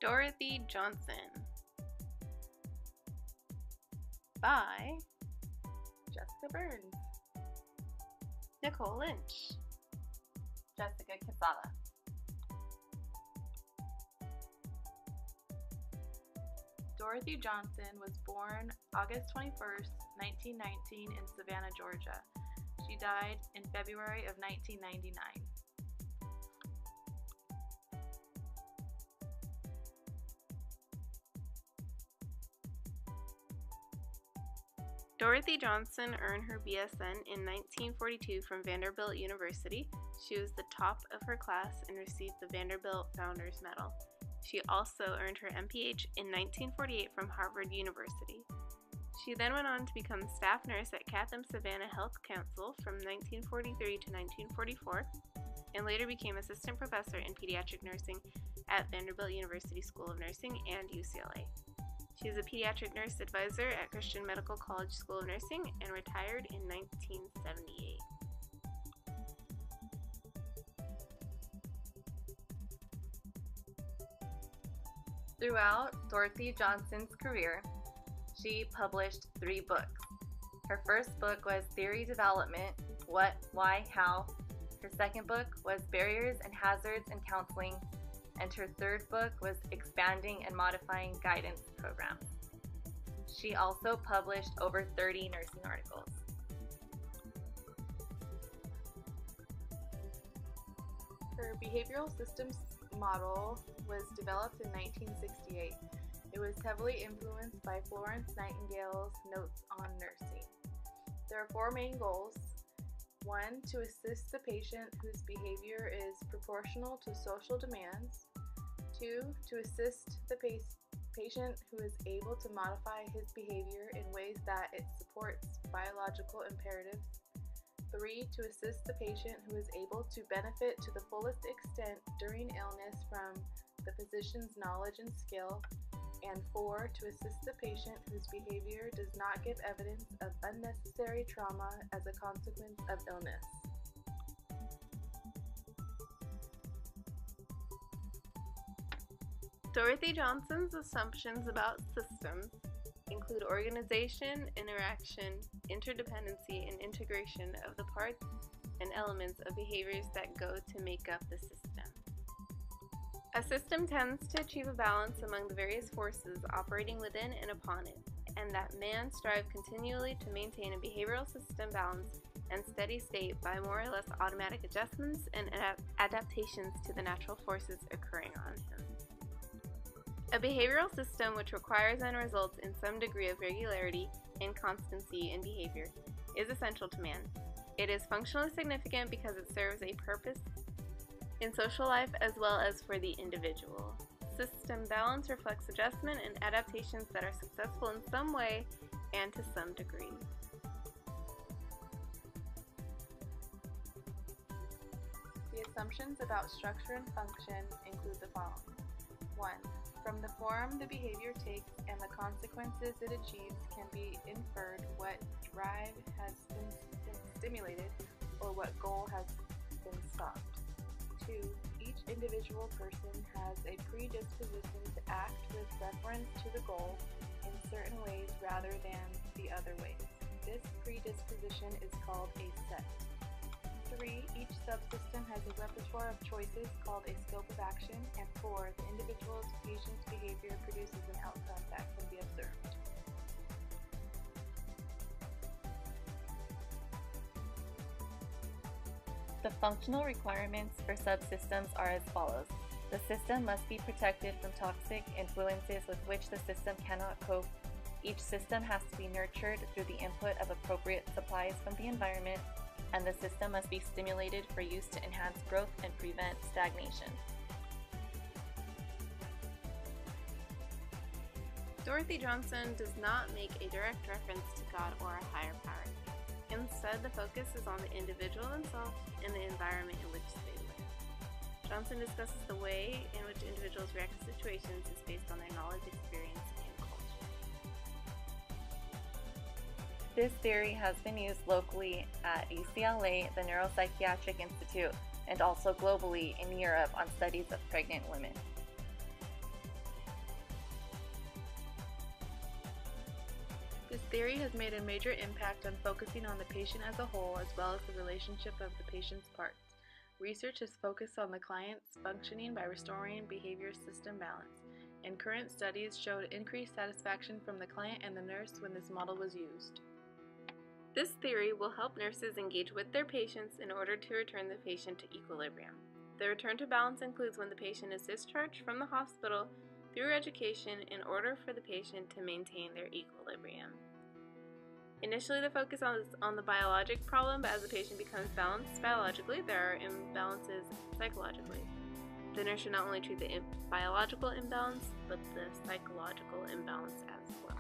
Dorothy Johnson by Jessica Burns, Nicole Lynch, Jessica Quesada. Dorothy Johnson was born August 21st, 1919 in Savannah, Georgia. She died in February of 1999. Dorothy Johnson earned her BSN in 1942 from Vanderbilt University. She was the top of her class and received the Vanderbilt Founders Medal. She also earned her MPH in 1948 from Harvard University. She then went on to become staff nurse at Chatham Savannah Health Council from 1943 to 1944, and later became assistant professor in pediatric nursing at Vanderbilt University School of Nursing and UCLA. She is a pediatric nurse advisor at Christian Medical College School of Nursing and retired in 1978. Throughout Dorothy Johnson's career, she published 3 books. Her first book was Theory Development, What, Why, How. Her second book was Barriers and Hazards in Counseling, and her third book was Expanding and Modifying Guidance Programs. She also published over 30 nursing articles. Her behavioral systems model was developed in 1968. It was heavily influenced by Florence Nightingale's Notes on Nursing. There are 4 main goals. 1. To assist the patient whose behavior is proportional to social demands. 2. To assist the patient who is able to modify his behavior in ways that it supports biological imperatives. 3. To assist the patient who is able to benefit to the fullest extent during illness from the physician's knowledge and skill. And 4. To assist the patient whose behavior does not give evidence of unnecessary trauma as a consequence of illness. Dorothy Johnson's assumptions about systems include organization, interaction, interdependency, and integration of the parts and elements of behaviors that go to make up the system. A system tends to achieve a balance among the various forces operating within and upon it, and that man strive continually to maintain a behavioral system balance and steady state by more or less automatic adjustments and adaptations to the natural forces occurring on him. A behavioral system which requires and results in some degree of regularity and constancy in behavior is essential to man. It is functionally significant because it serves a purpose in social life as well as for the individual. System balance reflects adjustment and adaptations that are successful in some way and to some degree. The assumptions about structure and function include the following. 1. From the form the behavior takes and the consequences it achieves can be inferred what drive has been stimulated or what goal has been stopped. 2. Each individual person has a predisposition to act with reference to the goal in certain ways rather than the other ways. This predisposition is called a set. 3. Each subsystem has a repertoire of choices called a scope of action. And 4. The individual's patient's behavior produces an outcome that can be observed. The functional requirements for subsystems are as follows. The system must be protected from toxic influences with which the system cannot cope. Each system has to be nurtured through the input of appropriate supplies from the environment, and the system must be stimulated for use to enhance growth and prevent stagnation. Dorothy Johnson does not make a direct reference to God or a higher power. Instead, the focus is on the individual himself and the environment in which they live. Johnson discusses the way in which individuals react to situations is based on their knowledge, experience, and culture. This theory has been used locally at UCLA, the Neuropsychiatric Institute, and also globally in Europe on studies of pregnant women. theory has made a major impact on focusing on the patient as a whole as well as the relationship of the patient's parts. Research has focused on the client's functioning by restoring behavior system balance, and current studies showed increased satisfaction from the client and the nurse when this model was used. This theory will help nurses engage with their patients in order to return the patient to equilibrium. The return to balance includes when the patient is discharged from the hospital through education in order for the patient to maintain their equilibrium. Initially, the focus is on the biologic problem, but as the patient becomes balanced biologically, there are imbalances psychologically. The nurse should not only treat the biological imbalance, but the psychological imbalance as well.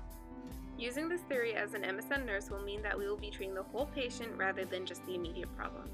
Using this theory as an MSN nurse will mean that we will be treating the whole patient rather than just the immediate problem.